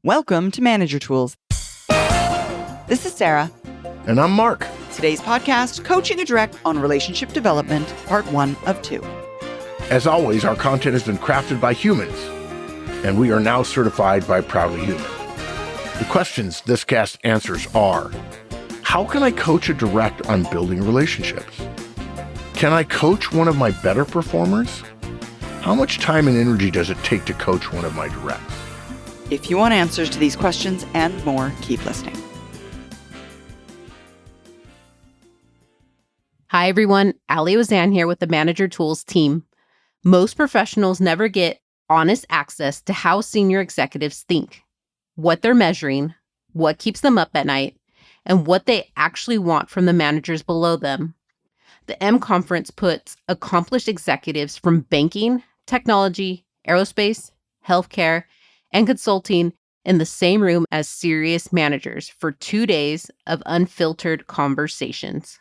Welcome to Manager Tools. This is Sarah. And I'm Mark. Today's podcast, Coaching a Direct on Relationship Development, Part 1 of 2. As always, our content has been crafted by humans, and we are now certified by Proudly Human. The questions this cast answers are: how can I coach a direct on building relationships? Can I coach one of my better performers? How much time and energy does it take to coach one of my directs? If you want answers to these questions and more, keep listening. Hi, everyone. Ali Wazan here with the Manager Tools team. Most professionals never get honest access to how senior executives think, what they're measuring, what keeps them up at night, and what they actually want from the managers below them. The M Conference puts accomplished executives from banking, technology, aerospace, healthcare, and consulting in the same room as serious managers for 2 days of unfiltered conversations.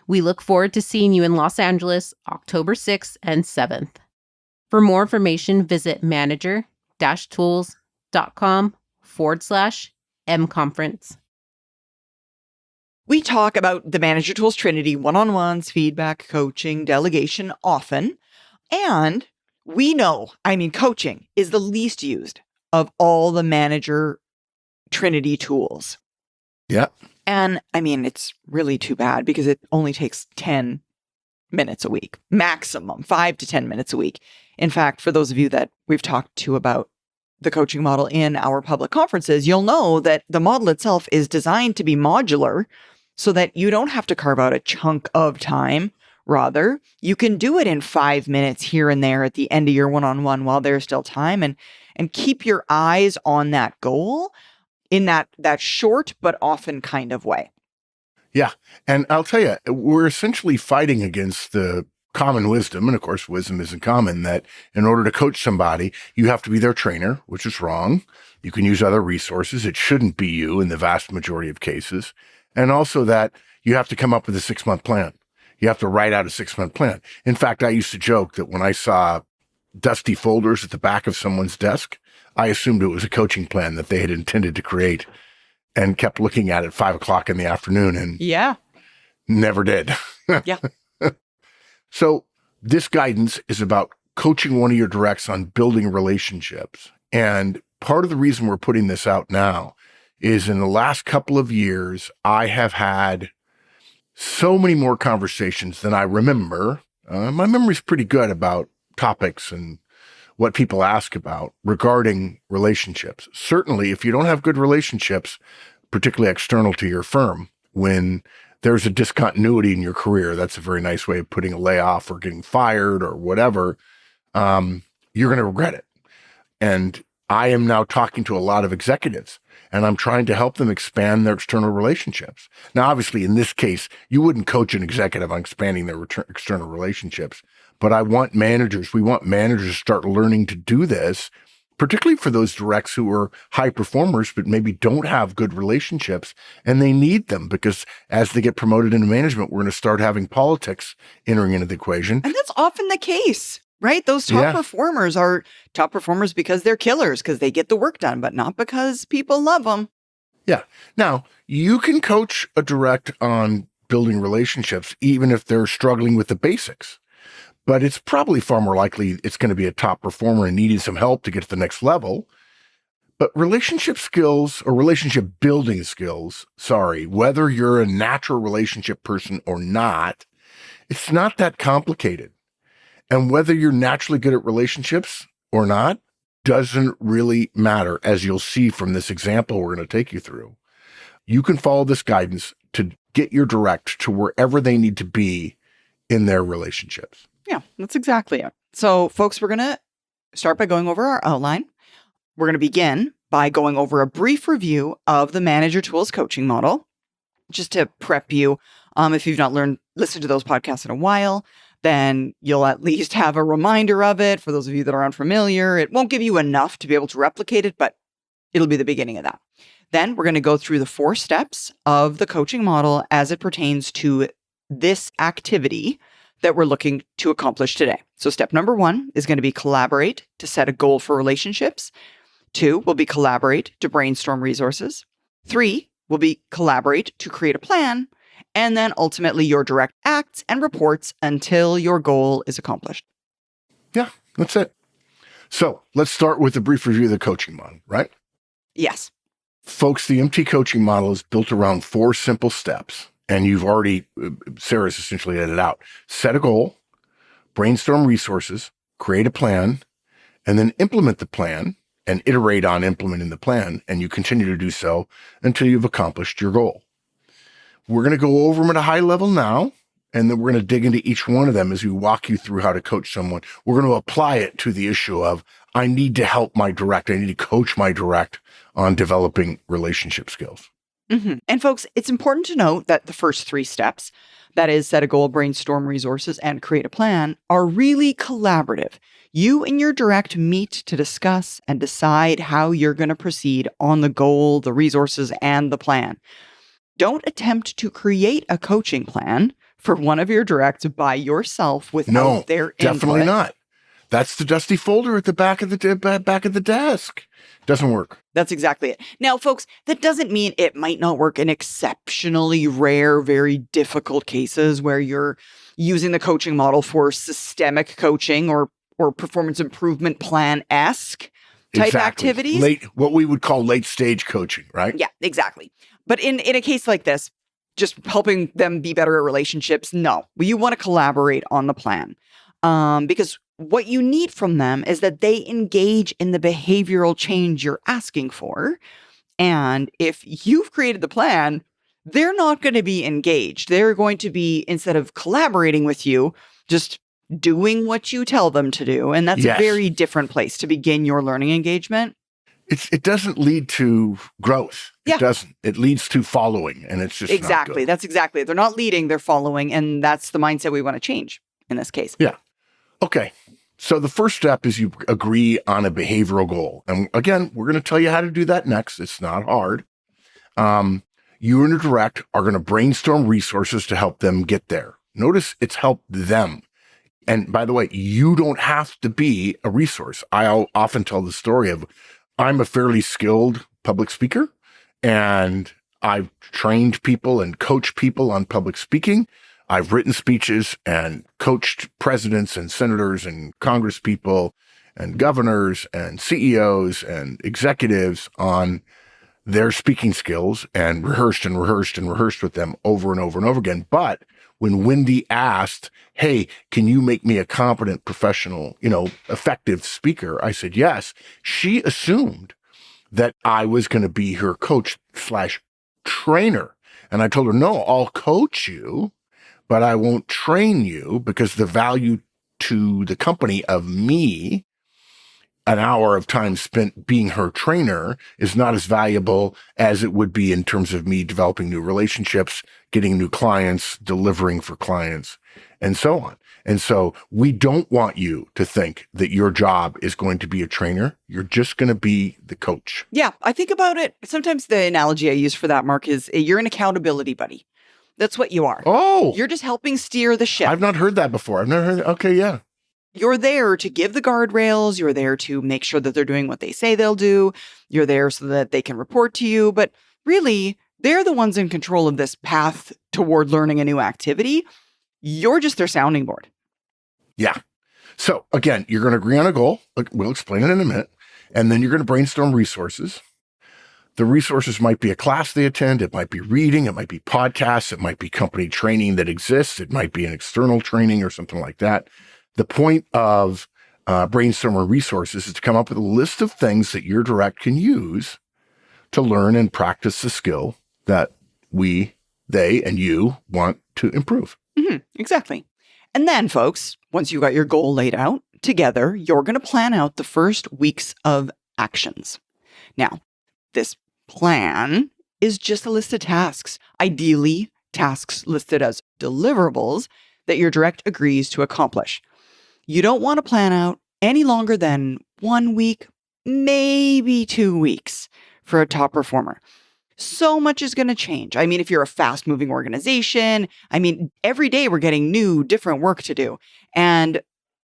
We look forward to seeing you in Los Angeles, October 6th and 7th. For more information, visit manager-tools.com/M-conference. We talk about the Manager Tools Trinity, one-on-ones, feedback, coaching, delegation often. And we know, coaching is the least used of all the Manager Trinity tools. Yeah. And it's really too bad because it only takes 10 minutes a week, maximum 5 to 10 minutes a week. In fact, for those of you that we've talked to about the coaching model in our public conferences, you'll know that the model itself is designed to be modular so that you don't have to carve out a chunk of time. Rather, you can do it in 5 minutes here and there at the end of your one-on-one while there's still time, and keep your eyes on that goal in that short but often kind of way. Yeah. And I'll tell you, we're essentially fighting against the common wisdom. And of course, wisdom isn't common, that in order to coach somebody, you have to be their trainer, which is wrong. You can use other resources. It shouldn't be you in the vast majority of cases. And also that you have to come up with a 6-month plan. You have to write out a 6-month plan. In fact, I used to joke that when I saw dusty folders at the back of someone's desk, I assumed it was a coaching plan that they had intended to create, and kept looking at it 5 o'clock in the afternoon and never did. Yeah. So this guidance is about coaching one of your directs on building relationships. And part of the reason we're putting this out now is in the last couple of years, I have had so many more conversations than I remember. My memory's pretty good about topics and what people ask about regarding relationships. Certainly, if you don't have good relationships, particularly external to your firm, when there's a discontinuity in your career, that's a very nice way of putting a layoff or getting fired or whatever, you're going to regret it. And I am now talking to a lot of executives, and I'm trying to help them expand their external relationships. Now, obviously, in this case, you wouldn't coach an executive on expanding their external relationships, but we want managers to start learning to do this, particularly for those directs who are high performers, but maybe don't have good relationships, and they need them because as they get promoted into management, we're going to start having politics entering into the equation. And that's often the case, right? Those top performers are top performers because they're killers, because they get the work done, but not because people love them. Yeah. Now, you can coach a direct on building relationships, even if they're struggling with the basics. But it's probably far more likely it's going to be a top performer and needing some help to get to the next level. But relationship skills or relationship building skills, whether you're a natural relationship person or not, it's not that complicated. And whether you're naturally good at relationships or not doesn't really matter, as you'll see from this example we're going to take you through. You can follow this guidance to get your direct to wherever they need to be in their relationships. Yeah, that's exactly it. So, folks, we're going to start by going over our outline. We're going to begin by going over a brief review of the Manager Tools coaching model, just to prep you. If you've not listened to those podcasts in a while, then you'll at least have a reminder of it. For those of you that are unfamiliar, it won't give you enough to be able to replicate it, but it'll be the beginning of that. Then we're going to go through the 4 steps of the coaching model as it pertains to this activity that we're looking to accomplish today. So step number 1 is going to be collaborate to set a goal for relationships. 2 will be collaborate to brainstorm resources. 3 will be collaborate to create a plan. And then ultimately your direct acts and reports until your goal is accomplished. Yeah, that's it. So let's start with a brief review of the coaching model, right? Yes. Folks, the MT coaching model is built around 4 simple steps. And you've already, Sarah's essentially laid it out. Set a goal, brainstorm resources, create a plan, and then implement the plan and iterate on implementing the plan. And you continue to do so until you've accomplished your goal. We're going to go over them at a high level now, and then we're going to dig into each one of them as we walk you through how to coach someone. We're going to apply it to the issue of, I need to help my direct. I need to coach my direct on developing relationship skills. Mm-hmm. And folks, it's important to note that the first 3 steps, that is set a goal, brainstorm resources, and create a plan, are really collaborative. You and your direct meet to discuss and decide how you're going to proceed on the goal, the resources, and the plan. Don't attempt to create a coaching plan for one of your directs by yourself without their input. Definitely not. That's the dusty folder at the back of the desk. Doesn't work. That's exactly it. Now, folks, that doesn't mean it might not work in exceptionally rare, very difficult cases where you're using the coaching model for systemic coaching or performance improvement plan-esque type activities. What we would call late stage coaching, right? Yeah, exactly. But in a case like this, just helping them be better at relationships, no. You want to collaborate on the plan. Because what you need from them is that they engage in the behavioral change you're asking for. And if you've created the plan, they're not going to be engaged. They're going to be, instead of collaborating with you, just doing what you tell them to do. And that's a very different place to begin your learning engagement. It doesn't lead to growth. Yeah. It doesn't. It leads to following, and it's just exactly. Not good. That's exactly it. They're not leading, they're following, and that's the mindset we want to change in this case. Yeah. Okay. So the first step is you agree on a behavioral goal. And again, we're going to tell you how to do that next. It's not hard. You and your direct are going to brainstorm resources to help them get there. Notice it's help them. And by the way, you don't have to be a resource. I often tell the story of, I'm a fairly skilled public speaker, and I've trained people and coached people on public speaking. I've written speeches and coached presidents and senators and congresspeople and governors and CEOs and executives on their speaking skills and rehearsed with them over and over and over again. But when Wendy asked, hey, can you make me a competent, professional, effective speaker? I said, yes. She assumed that I was going to be her coach/trainer. And I told her, no, I'll coach you, but I won't train you, because the value to the company of me, an hour of time spent being her trainer, is not as valuable as it would be in terms of me developing new relationships, getting new clients, delivering for clients, and so on. And so we don't want you to think that your job is going to be a trainer. You're just going to be the coach. Yeah, I think about it. Sometimes the analogy I use for that, Mark, is you're an accountability buddy. That's what you are. Oh, you're just helping steer the ship. I've not heard that before. I've never heard that. Okay, yeah. You're there to give the guardrails. You're there to make sure that they're doing what they say they'll do. You're there so that they can report to you. But really, they're the ones in control of this path toward learning a new activity. You're just their sounding board. Yeah. So again, you're going to agree on a goal. We'll explain it in a minute. And then you're going to brainstorm resources. The resources might be a class they attend. It might be reading. It might be podcasts. It might be company training that exists. It might be an external training or something like that. The point of brainstorming resources is to come up with a list of things that your direct can use to learn and practice the skill that they, and you want to improve. Mm-hmm, exactly. And then, folks, once you got your goal laid out, together, you're going to plan out the first weeks of actions. Now, this plan is just a list of tasks, ideally tasks listed as deliverables that your direct agrees to accomplish. You don't want to plan out any longer than 1 week, maybe 2 weeks for a top performer. So much is going to change. I mean, if you're a fast-moving organization, every day we're getting new, different work to do. And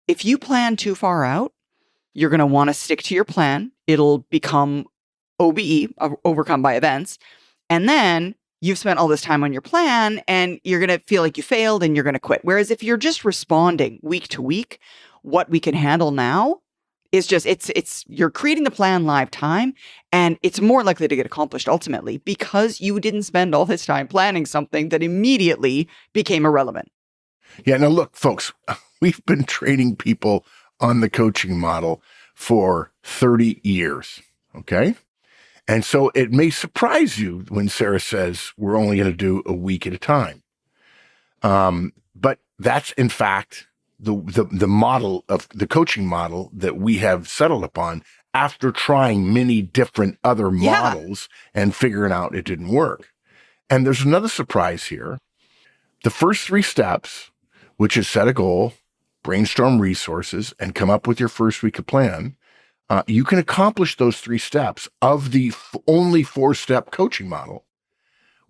if you plan too far out, you're going to want to stick to your plan. it'll become OBE, overcome by events. And then you've spent all this time on your plan and you're going to feel like you failed and you're going to quit. Whereas if you're just responding week to week, what we can handle now is just, you're creating the plan live time, and it's more likely to get accomplished ultimately because you didn't spend all this time planning something that immediately became irrelevant. Yeah. Now look, folks, we've been training people on the coaching model for 30 years. Okay. And so it may surprise you when Sarah says we're only going to do a week at a time. But that's in fact the model of the coaching model that we have settled upon after trying many different other models and figuring out it didn't work. And there's another surprise here. The first 3 steps, which is set a goal, brainstorm resources, and come up with your first week of plan, you can accomplish those 3 steps of the only 4-step coaching model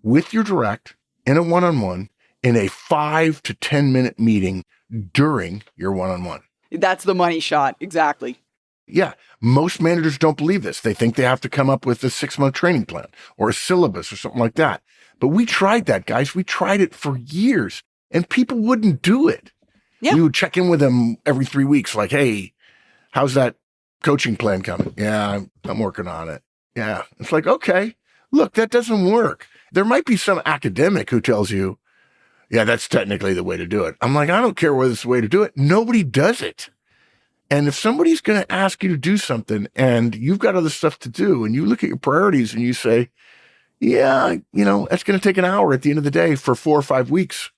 with your direct in a one-on-one in a 5 to 10 minute meeting during your one-on-one. That's the money shot. Exactly. Yeah. Most managers don't believe this. They think they have to come up with a 6-month training plan or a syllabus or something like that. But we tried that, guys. We tried it for years and people wouldn't do it. Yeah. We would check in with them every 3 weeks. Like, hey, how's that coaching plan coming? Yeah, I'm working on it. Yeah. It's like, okay, look, that doesn't work. There might be some academic who tells you, yeah, that's technically the way to do it. I'm like, I don't care whether it's the way to do it. Nobody does it. And if somebody's going to ask you to do something and you've got other stuff to do and you look at your priorities and you say, yeah, that's going to take an hour at the end of the day for 4 or 5 weeks.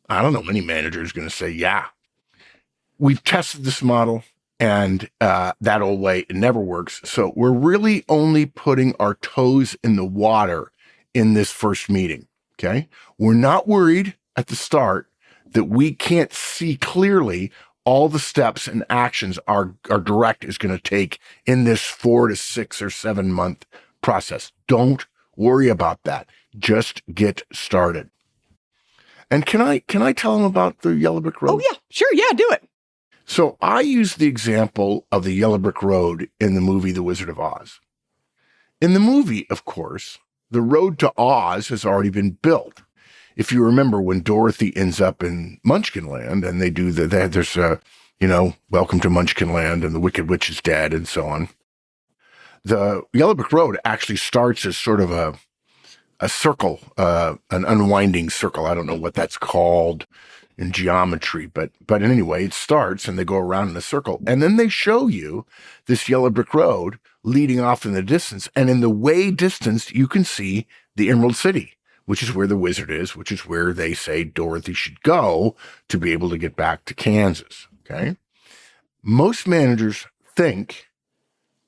I don't know any manager is going to say, yeah. We've tested this model and that old way, it never works. So we're really only putting our toes in the water in this first meeting. Okay. We're not worried at the start that we can't see clearly all the steps and actions our direct is going to take in this 4 to 6 or 7 month process. Don't worry about that. Just get started. And can I tell them about the Yellow Brick Road? Oh yeah, sure. Yeah, do it. So I use the example of the Yellow Brick Road in the movie The Wizard of Oz. In the movie, of course, the road to Oz has already been built. If you remember when Dorothy ends up in Munchkinland and they do there's Welcome to Munchkinland and the Wicked Witch is dead and so on. The Yellow Brick Road actually starts as sort of a circle, an unwinding circle. I don't know what that's called in geometry, but anyway, it starts and they go around in a circle. And then they show you this Yellow Brick Road leading off in the distance. And in the way distance, you can see the Emerald City, which is where the wizard is, which is where they say Dorothy should go to be able to get back to Kansas. Okay. Most managers think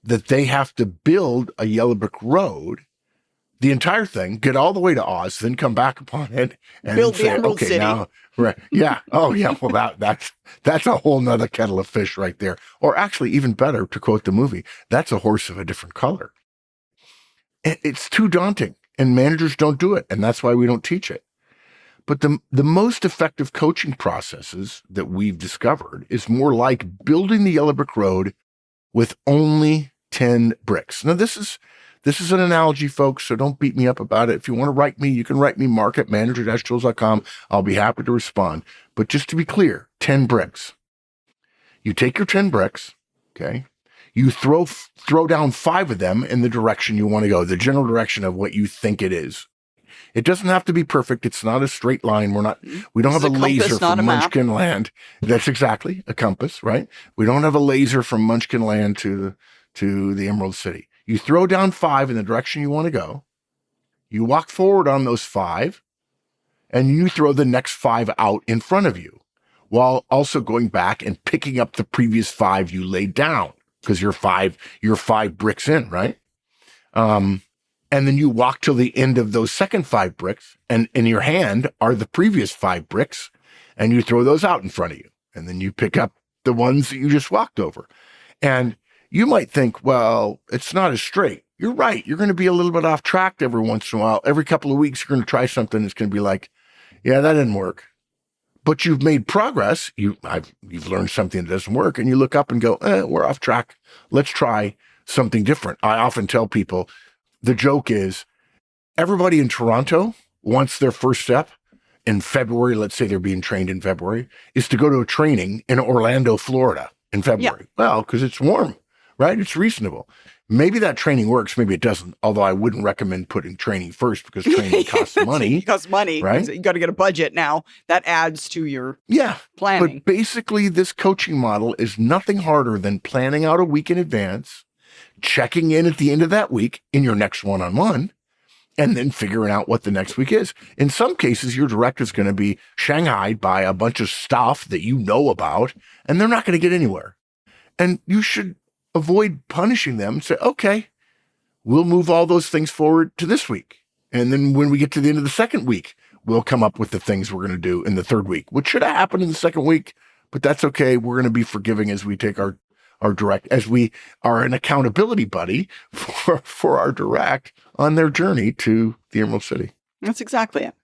that they have to build a Yellow Brick Road, the entire thing, get all the way to Oz, then come back upon it and build say, the Emerald okay, City. now, right. Yeah. Oh yeah. Well, that's a whole nother kettle of fish right there. Or actually even better, to quote the movie, that's a horse of a different color. It's too daunting and managers don't do it. And that's why we don't teach it. But the most effective coaching processes that we've discovered is more like building the Yellow Brick Road with only 10 bricks. Now, this is an analogy, folks, so don't beat me up about it. If you want to write me, you can write me, Mark at manager-tools.com. I'll be happy to respond. But just to be clear, 10 bricks. You take your 10 bricks, okay? You throw down 5 of them in the direction you want to go, the general direction of what you think it is. It doesn't have to be perfect. It's not a straight line. We don't have a laser from Munchkin Land. That's exactly a compass, right? We don't have a laser from Munchkin Land to the Emerald City. You throw down 5 in the direction you want to go. You walk forward on those 5 and you throw the next 5 out in front of you while also going back and picking up the previous 5 you laid down because you're 5 bricks in, right? And then you walk till the end of those second 5 bricks, and in your hand are the previous 5 bricks, and you throw those out in front of you. And then you pick up the ones that you just walked over. And you might think, well, it's not as straight. You're right. You're going to be a little bit off track every once in a while. Every couple of weeks, you're going to try something that's going to be like, yeah, that didn't work. But you've made progress. You've learned something that doesn't work, and you look up and go, we're off track. Let's try something different. I often tell people the joke is everybody in Toronto wants their first step in February. Let's say they're being trained in February, is to go to a training in Orlando, Florida in February. Yeah. Well, because it's warm, right? It's reasonable. Maybe that training works, maybe it doesn't. Although I wouldn't recommend putting training first because training costs money. It costs money, right? You got to get a budget now. That adds to your planning. But basically, this coaching model is nothing harder than planning out a week in advance, checking in at the end of that week in your next one-on-one, and then figuring out what the next week is. In some cases, your direct is going to be shanghaied by a bunch of stuff that you know about, and they're not going to get anywhere. And you should avoid punishing them. Say, okay, we'll move all those things forward to this week. And then when we get to the end of the second week, we'll come up with the things we're going to do in the third week, which should have happened in the second week, but that's okay. We're going to be forgiving as we take our direct, as we are an accountability buddy for our direct on their journey to the Emerald City. That's exactly it.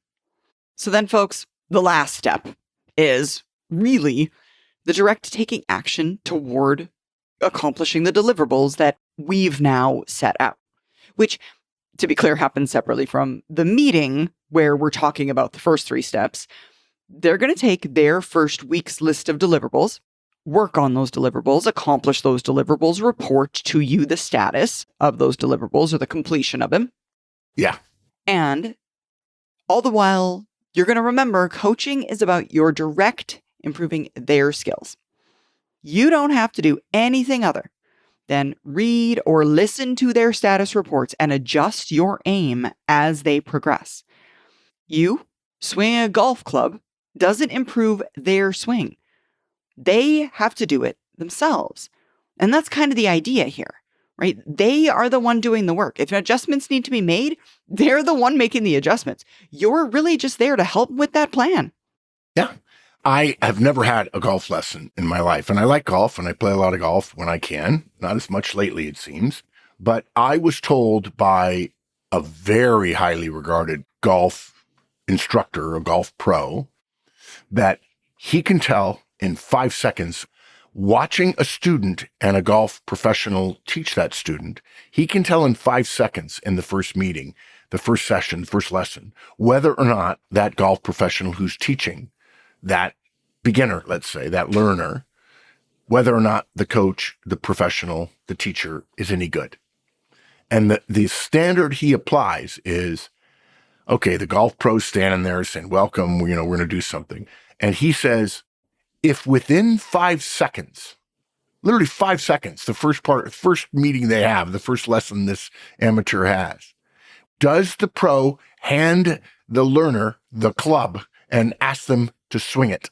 So then, folks, the last step is really the direct taking action toward accomplishing the deliverables that we've now set out, which, to be clear, happens separately from the meeting where we're talking about the first 3 steps. They're going to take their first week's list of deliverables, work on those deliverables, accomplish those deliverables, report to you the status of those deliverables or the completion of them. Yeah. And all the while, you're going to remember coaching is about your direct improving their skills. You don't have to do anything other than read or listen to their status reports and adjust your aim as they progress. You swinging a golf club doesn't improve their swing. They have to do it themselves. And that's kind of the idea here, right? They are the one doing the work. If adjustments need to be made, they're the one making the adjustments. You're really just there to help with that plan. Yeah. I have never had a golf lesson in my life, and I like golf, and I play a lot of golf when I can. Not as much lately, it seems. But I was told by a very highly regarded golf instructor, a golf pro, that he can tell in 5 seconds, watching a student and a golf professional teach that student, he can tell in 5 seconds in the first meeting, the first session, the first lesson, whether or not that golf professional who's teaching that beginner, let's say, that learner, whether or not the coach, the professional, the teacher is any good. And the standard he applies is, okay, the golf pro's standing there saying, welcome, we're going to do something. And he says, if within 5 seconds, literally 5 seconds, the first meeting they have, the first lesson this amateur has, does the pro hand the learner the club and ask them to swing it?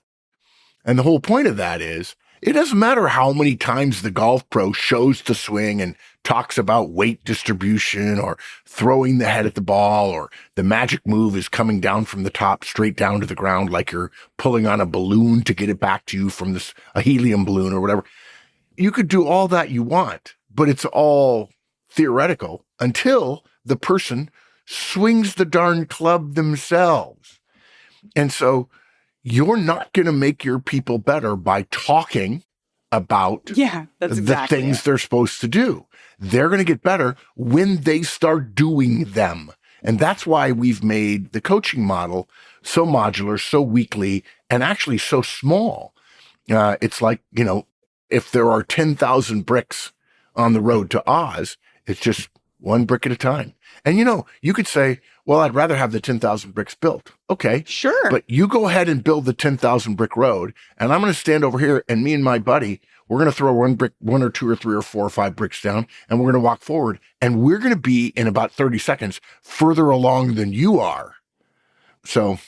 And the whole point of that is, it doesn't matter how many times the golf pro shows the swing and talks about weight distribution or throwing the head at the ball, or the magic move is coming down from the top straight down to the ground like you're pulling on a balloon to get it back to you from a helium balloon or whatever. You could do all that you want, but it's all theoretical until the person swings the darn club themselves. And so you're not going to make your people better by talking about the things they're supposed to do. They're going to get better when they start doing them. And that's why we've made the coaching model so modular, so weekly, and actually so small. It's like, if there are 10,000 bricks on the road to Oz, it's just one brick at a time. And you could say, well, I'd rather have the 10,000 bricks built. Okay, sure. But you go ahead and build the 10,000 brick road, and I'm going to stand over here, and me and my buddy, we're going to throw one or two or three or 4 or 5 bricks down, and we're going to walk forward, and we're going to be in about 30 seconds further along than you are. So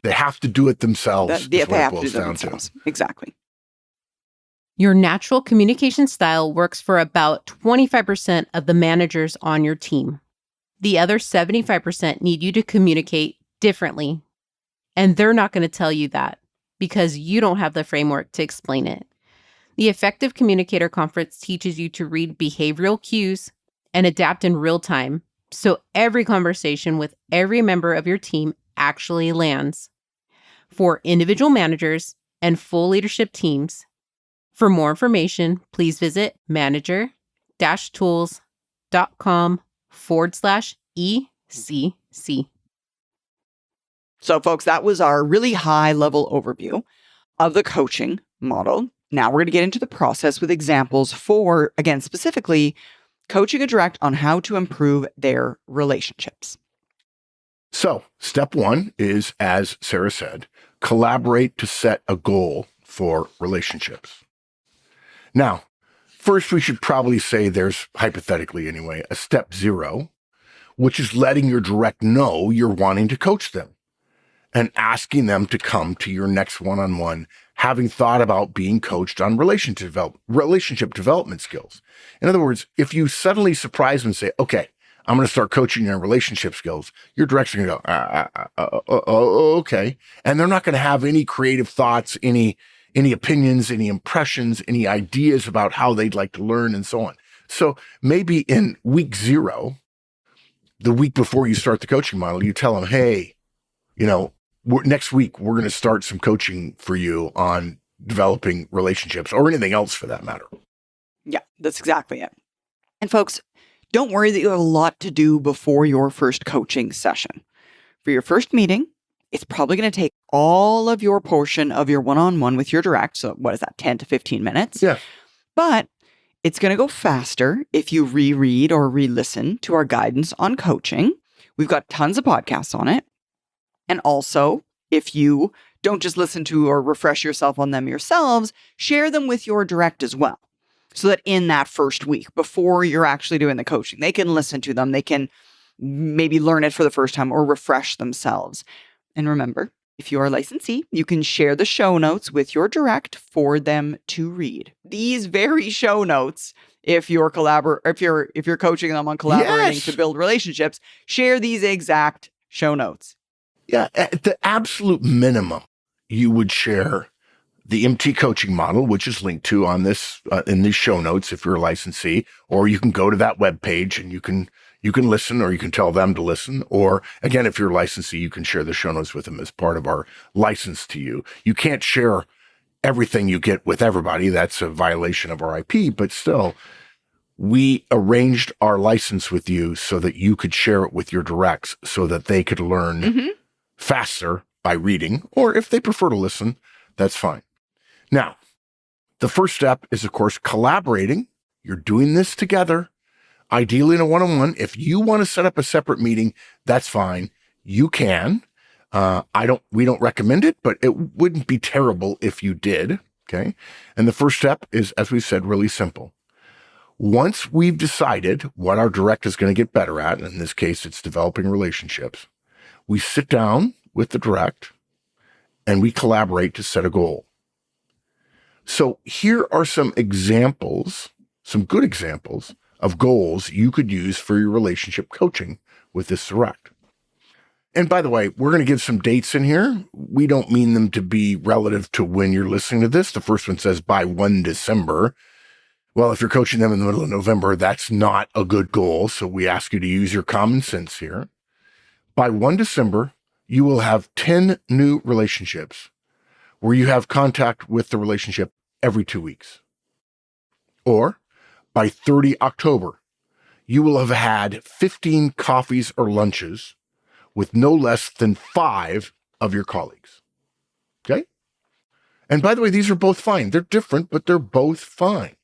they have to do it themselves. They have to do it themselves. Exactly. Your natural communication style works for about 25% of the managers on your team. The other 75% need you to communicate differently. And they're not going to tell you that because you don't have the framework to explain it. The Effective Communicator Conference teaches you to read behavioral cues and adapt in real time, so every conversation with every member of your team actually lands. For individual managers and full leadership teams, for more information, please visit Manager tools.com/ECC. So, folks, that was our really high-level overview of the coaching model. Now we're going to get into the process with examples for, again, specifically coaching a direct on how to improve their relationships. So, step one is, as Sarah said, collaborate to set a goal for relationships. Now, first, we should probably say there's, hypothetically anyway, a step 0, which is letting your direct know you're wanting to coach them and asking them to come to your next one-on-one, having thought about being coached on relationship development skills. In other words, if you suddenly surprise them and say, okay, I'm going to start coaching you on relationship skills, your direct's going to go, okay. And they're not going to have any creative thoughts, any opinions, any impressions, any ideas about how they'd like to learn and so on. So maybe in week 0, the week before you start the coaching model, you tell them, hey, next week, we're going to start some coaching for you on developing relationships or anything else for that matter. Yeah, that's exactly it. And folks, don't worry that you have a lot to do before your first coaching session. For your first meeting, it's probably going to take all of your portion of your one-on-one with your direct. So what is that, 10 to 15 minutes? Yeah. But it's going to go faster if you reread or re-listen to our guidance on coaching. We've got tons of podcasts on it. And also, if you don't just listen to or refresh yourself on them yourselves, share them with your direct as well. So that in that first week, before you're actually doing the coaching, they can listen to them. They can maybe learn it for the first time or refresh themselves. And remember, if you are a licensee, you can share the show notes with your direct for them to read. These very show notes, if you're coaching them on collaborating to build relationships, share these exact show notes. Yeah, at the absolute minimum, you would share the MT coaching model, which is linked to on this in these show notes if you're a licensee, or you can go to that webpage and you can listen, or you can tell them to listen. Or again, if you're a licensee, you can share the show notes with them as part of our license to you. You can't share everything you get with everybody. That's a violation of our IP, but still, we arranged our license with you so that you could share it with your directs so that they could learn faster by reading, or if they prefer to listen, that's fine. Now, the first step is, of course, collaborating. You're doing this together, ideally in a one-on-one. If you want to set up a separate meeting, that's fine. You can. We don't recommend it, but it wouldn't be terrible if you did. Okay. And the first step is, as we said, really simple. Once we've decided what our direct is going to get better at, in this case, it's developing relationships, we sit down with the direct and we collaborate to set a goal. So here are some examples, some good examples of goals you could use for your relationship coaching with this direct. And by the way, we're going to give some dates in here. We don't mean them to be relative to when you're listening to this. The first one says by 1 December. Well, if you're coaching them in the middle of November, that's not a good goal. So we ask you to use your common sense here. By 1 December, you will have 10 new relationships where you have contact with the relationship every 2 weeks. Or by 30 October, you will have had 15 coffees or lunches with no less than 5 of your colleagues. Okay? And by the way, these are both fine. They're different, but they're both fine.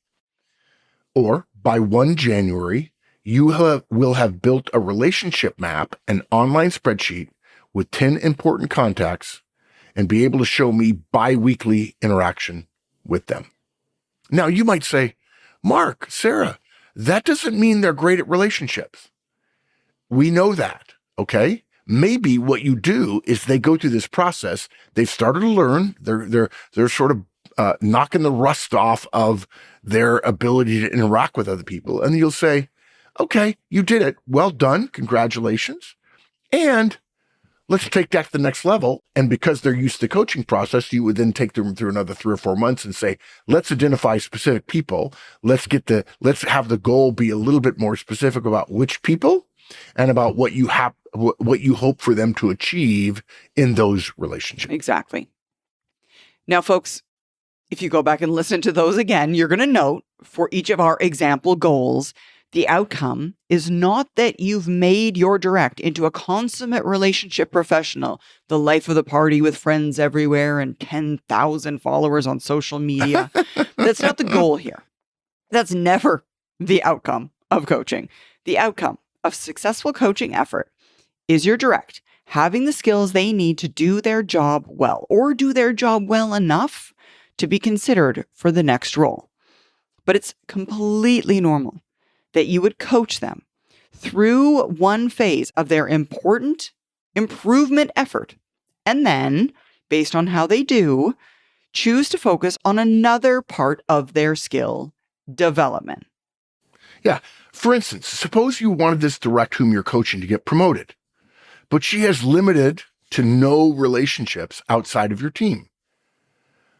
Or by 1 January, you will have built a relationship map, an online spreadsheet with 10 important contacts, and be able to show me bi-weekly interaction with them. Now, you might say, Mark, Sarah, that doesn't mean they're great at relationships. We know that, okay? Maybe what you do is they go through this process. They've started to learn. They're sort of knocking the rust off of their ability to interact with other people. And you'll say, okay, you did it. Well done. Congratulations. And let's take that to the next level. And because they're used to the coaching process, you would then take them through another 3 or 4 months and say, let's identify specific people. Let's have the goal be a little bit more specific about which people and about what you hope for them to achieve in those relationships. Exactly. Now, folks, if you go back and listen to those again, you're going to note for each of our example goals, the outcome is not that you've made your direct into a consummate relationship professional, the life of the party with friends everywhere and 10,000 followers on social media. That's not the goal here. That's never the outcome of coaching. The outcome of successful coaching effort is your direct having the skills they need to do their job well, or do their job well enough to be considered for the next role. But it's completely normal that you would coach them through one phase of their important improvement effort, and then, based on how they do, choose to focus on another part of their skill development. Yeah. For instance, suppose you wanted this direct whom you're coaching to get promoted, but she has limited to no relationships outside of your team.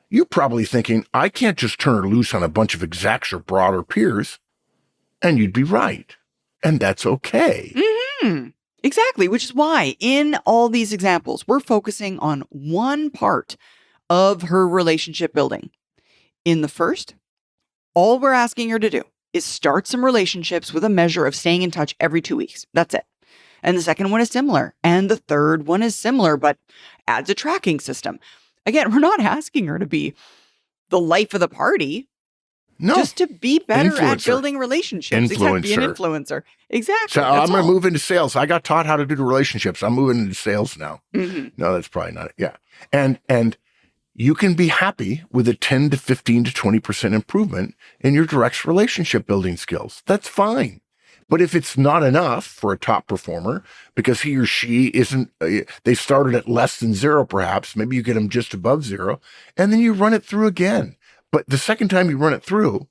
You're probably thinking, I can't just turn her loose on a bunch of execs or broader peers. And you'd be right. And that's okay. Mm-hmm. Exactly, which is why in all these examples, we're focusing on one part of her relationship building. In the first, all we're asking her to do is start some relationships with a measure of staying in touch every 2 weeks. That's it. And the second one is similar. And the third one is similar, but adds a tracking system. Again, we're not asking her to be the life of the party. No. Just to be better Influencer. at building relationships. Exactly, be an influencer. Exactly. So I'm going to move into sales. I got taught how to do the relationships. I'm moving into sales now. Mm-hmm. No, that's probably not it. Yeah. And you can be happy with a 10 to 15 to 20% improvement in your direct relationship building skills. That's fine. But if it's not enough for a top performer, because he or she isn't, they started at less than 0, perhaps, maybe you get them just above 0, and then you run it through again. But the second time you run it through,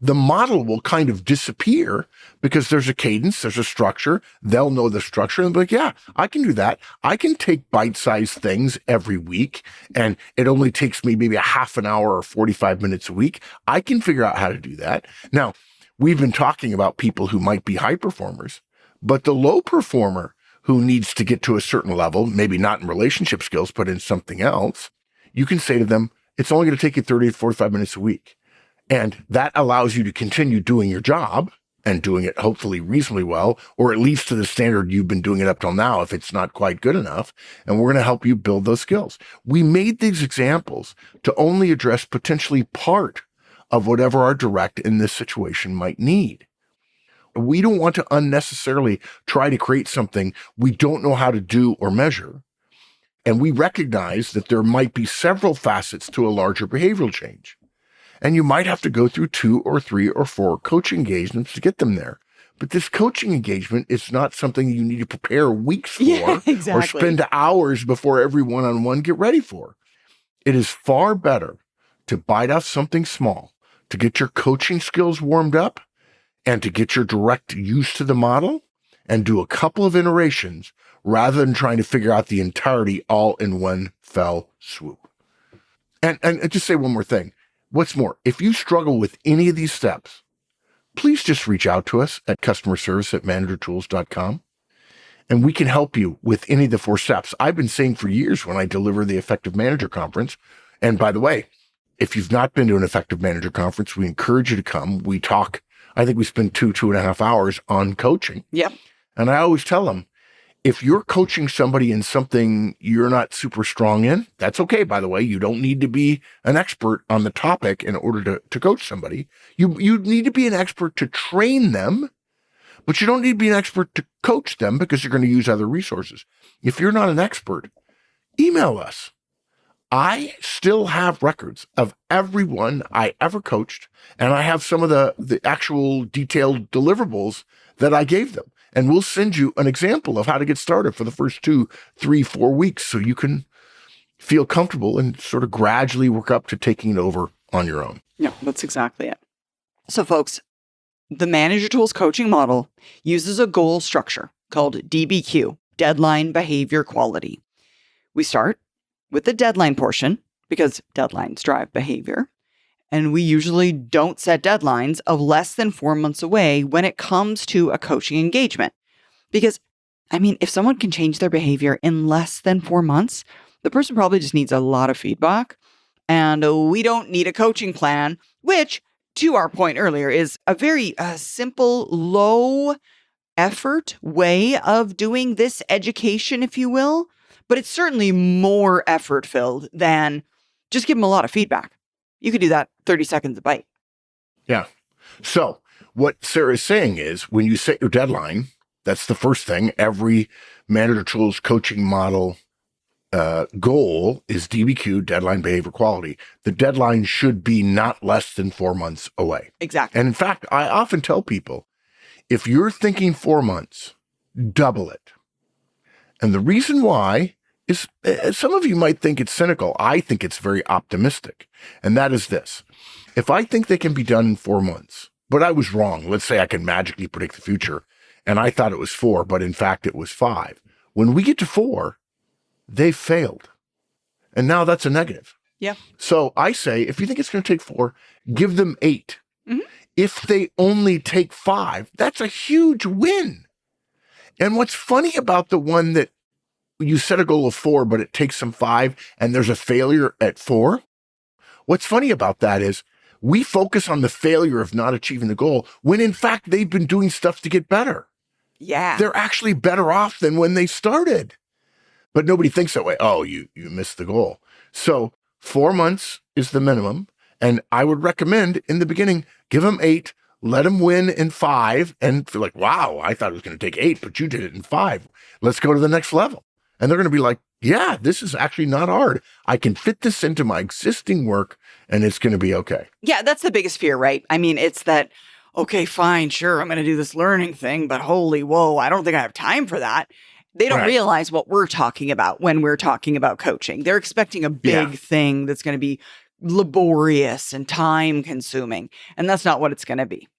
the model will kind of disappear because there's a cadence, there's a structure. They'll know the structure and be like, yeah, I can do that. I can take bite-sized things every week, and it only takes me maybe a half an hour or 45 minutes a week. I can figure out how to do that. Now, we've been talking about people who might be high performers, but the low performer who needs to get to a certain level, maybe not in relationship skills, but in something else, you can say to them, it's only going to take you 30 to 45 minutes a week. And that allows you to continue doing your job and doing it hopefully reasonably well, or at least to the standard you've been doing it up till now if it's not quite good enough. And we're going to help you build those skills. We made these examples to only address potentially part of whatever our direct in this situation might need. We don't want to unnecessarily try to create something we don't know how to do or measure. And we recognize that there might be several facets to a larger behavioral change. And you might have to go through 2 or 3 or 4 coaching engagements to get them there. But this coaching engagement is not something you need to prepare weeks for exactly. or spend hours before every one-on-one get ready for. It is far better to bite off something small, to get your coaching skills warmed up and to get your direct used to the model and do a couple of iterations rather than trying to figure out the entirety all in one fell swoop. And just say one more thing. What's more, if you struggle with any of these steps, please just reach out to us at customerservice@managertools.com, and we can help you with any of the 4 steps. I've been saying for years when I deliver the Effective Manager Conference, and by the way, if you've not been to an Effective Manager Conference, we encourage you to come. We talk, I think we spend 2.5 hours on coaching. Yep. And I always tell them, if you're coaching somebody in something you're not super strong in, that's okay, by the way. You don't need to be an expert on the topic in order to coach somebody. You need to be an expert to train them, but you don't need to be an expert to coach them because you're going to use other resources. If you're not an expert, email us. I still have records of everyone I ever coached, and I have some of the actual detailed deliverables that I gave them. And we'll send you an example of how to get started for the first 2, 3, 4 weeks so you can feel comfortable and sort of gradually work up to taking it over on your own. Yeah, that's exactly it. So folks, the Manager Tools coaching model uses a goal structure called DBQ, Deadline Behavior Quality. We start with the deadline portion because deadlines drive behavior. And we usually don't set deadlines of less than 4 months away when it comes to a coaching engagement. Because, if someone can change their behavior in less than 4 months, the person probably just needs a lot of feedback. And we don't need a coaching plan, which to our point earlier, is a very simple, low effort way of doing this education, if you will. But it's certainly more effort filled than just give them a lot of feedback. You could do that 30 seconds a bite. Yeah. So what Sarah is saying is when you set your deadline, that's the first thing. Every Manager Tools coaching model goal is DBQ, deadline behavior quality. The deadline should be not less than 4 months away. Exactly. And in fact, I often tell people, if you're thinking 4 months, double it. And the reason why is some of you might think it's cynical. I think it's very optimistic. And that is this. If I think they can be done in 4 months, but I was wrong. Let's say I can magically predict the future. And I thought it was 4, but in fact, it was 5. When we get to 4, they failed. And now that's a negative. Yeah. So I say, if you think it's going to take 4, give them 8. Mm-hmm. If they only take 5, that's a huge win. And what's funny about the one that you set a goal of 4, but it takes them 5 and there's a failure at 4. What's funny about that is we focus on the failure of not achieving the goal when in fact they've been doing stuff to get better. Yeah. They're actually better off than when they started. But nobody thinks that way. Oh, you missed the goal. So 4 months is the minimum. And I would recommend in the beginning, give them 8, let them win in 5 and feel like, wow, I thought it was going to take 8, but you did it in 5. Let's go to the next level. And they're going to be like, yeah, this is actually not hard. I can fit this into my existing work and it's going to be okay. Yeah, that's the biggest fear, right? I mean, it's that, okay, fine, sure, I'm going to do this learning thing, but holy whoa, I don't think I have time for that. They don't realize what we're talking about when we're talking about coaching. They're expecting a big thing that's going to be laborious and time consuming. And that's not what it's going to be.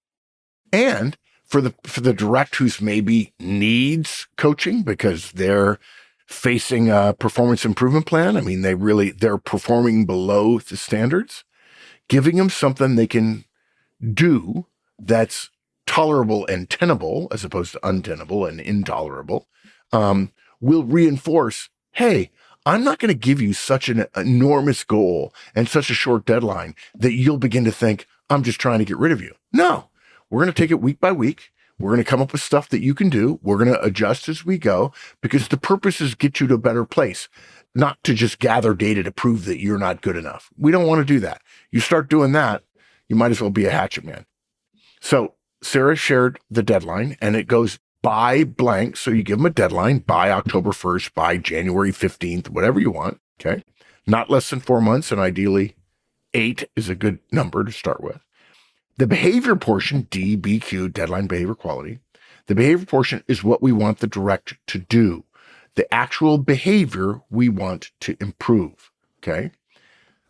And for the direct who's maybe needs coaching because they're facing a performance improvement plan. I mean, they're performing below the standards, giving them something they can do that's tolerable and tenable as opposed to untenable and intolerable, will reinforce, hey, I'm not going to give you such an enormous goal and such a short deadline that you'll begin to think, I'm just trying to get rid of you. No, we're going to take it week by week. We're going to come up with stuff that you can do. We're going to adjust as we go because the purpose is get you to a better place, not to just gather data to prove that you're not good enough. We don't want to do that. You start doing that, you might as well be a hatchet man. So Sarah shared the deadline and it goes by blank. So you give them a deadline by October 1st, by January 15th, whatever you want. Okay. Not less than 4 months. And ideally 8 is a good number to start with. The behavior portion, DBQ, deadline behavior quality, the behavior portion is what we want the direct to do. The actual behavior we want to improve. Okay.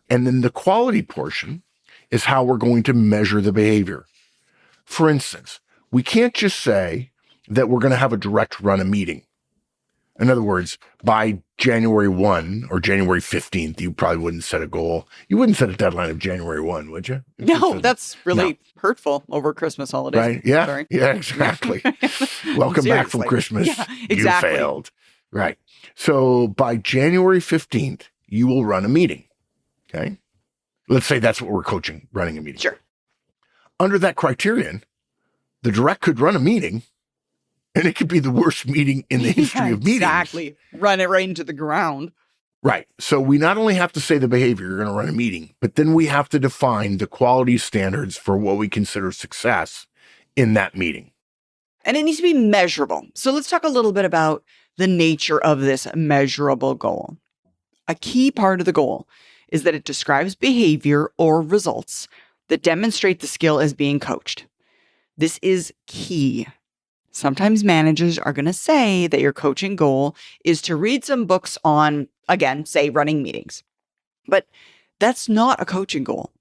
And then the quality portion is how we're going to measure the behavior. For instance, we can't just say that we're going to have a direct run a meeting. In other words, by January 1 or January 15th, you probably wouldn't set a goal. You wouldn't set a deadline of January 1, would you? No, that's really hurtful over Christmas holidays. Right? Yeah. Sorry. Yeah, exactly. Welcome back from Christmas. Yeah, exactly. You failed. Right. So by January 15th, you will run a meeting. Okay. Let's say that's what we're coaching, running a meeting. Sure. Under that criterion, the direct could run a meeting and it could be the worst meeting in the history of meetings. Exactly. Run it right into the ground. Right. So we not only have to say the behavior, you're going to run a meeting, but then we have to define the quality standards for what we consider success in that meeting. And it needs to be measurable. So let's talk a little bit about the nature of this measurable goal. A key part of the goal is that it describes behavior or results that demonstrate the skill as being coached. This is key. Sometimes managers are going to say that your coaching goal is to read some books on, again, say running meetings. But that's not a coaching goal.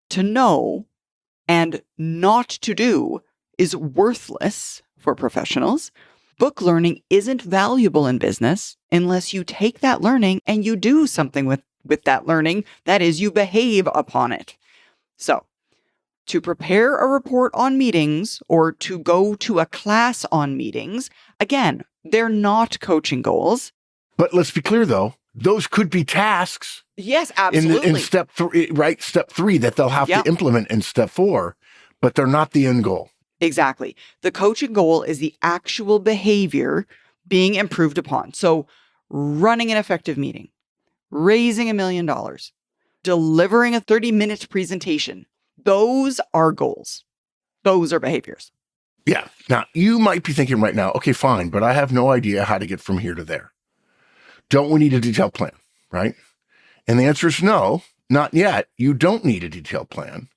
To know and not to do is worthless for professionals. Book learning isn't valuable in business unless you take that learning and you do something with that learning. That is, you behave upon it. So, to prepare a report on meetings or to go to a class on meetings, again, they're not coaching goals. But let's be clear, though, those could be tasks. Yes, absolutely. In step 3, right? Step 3 that they'll have to implement in step 4, but they're not the end goal. Exactly. The coaching goal is the actual behavior being improved upon. So running an effective meeting, raising $1 million, delivering a 30-minute presentation. Those are goals. Those are behaviors. Yeah. Now, you might be thinking right now, okay, fine, but I have no idea how to get from here to there. Don't we need a detailed plan, right? And the answer is no, not yet. You don't need a detailed plan.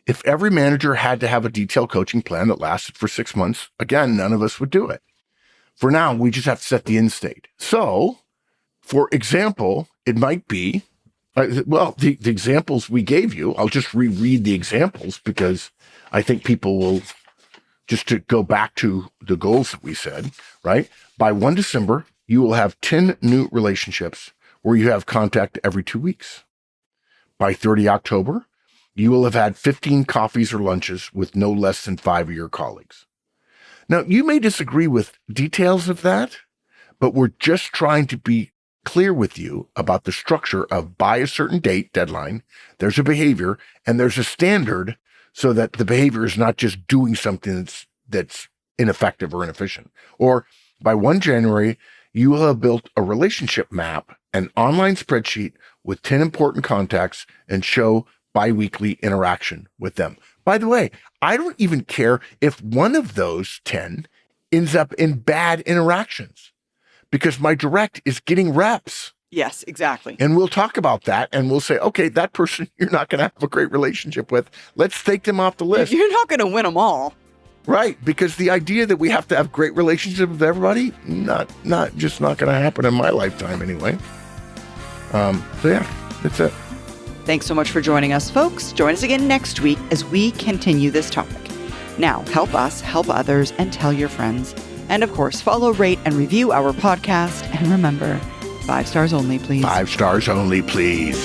If every manager had to have a detailed coaching plan that lasted for 6 months, again, none of us would do it. For now, we just have to set the end state. So, for example, it might be, the examples we gave you, I'll just reread the examples because I think people will, just to go back to the goals that we said, right? By 1 December, you will have 10 new relationships where you have contact every 2 weeks. By 30 October, you will have had 15 coffees or lunches with no less than 5 of your colleagues. Now, you may disagree with details of that, but we're just trying to be clear with you about the structure of by a certain date, deadline, there's a behavior, and there's a standard so that the behavior is not just doing something that's ineffective or inefficient. Or by 1 January, you will have built a relationship map, an online spreadsheet with 10 important contacts, and show biweekly interaction with them. By the way, I don't even care if one of those 10 ends up in bad interactions because my direct is getting reps. Yes, exactly. And we'll talk about that and we'll say, okay, that person you're not going to have a great relationship with. Let's take them off the list. You're not going to win them all. Right, because the idea that we have to have great relationships with everybody, not going to happen in my lifetime anyway. So yeah, that's it. Thanks so much for joining us, folks. Join us again next week as we continue this topic. Now, help us, help others, and tell your friends. And of course, follow, rate, and review our podcast. And remember, 5 stars only, please. 5 stars only, please.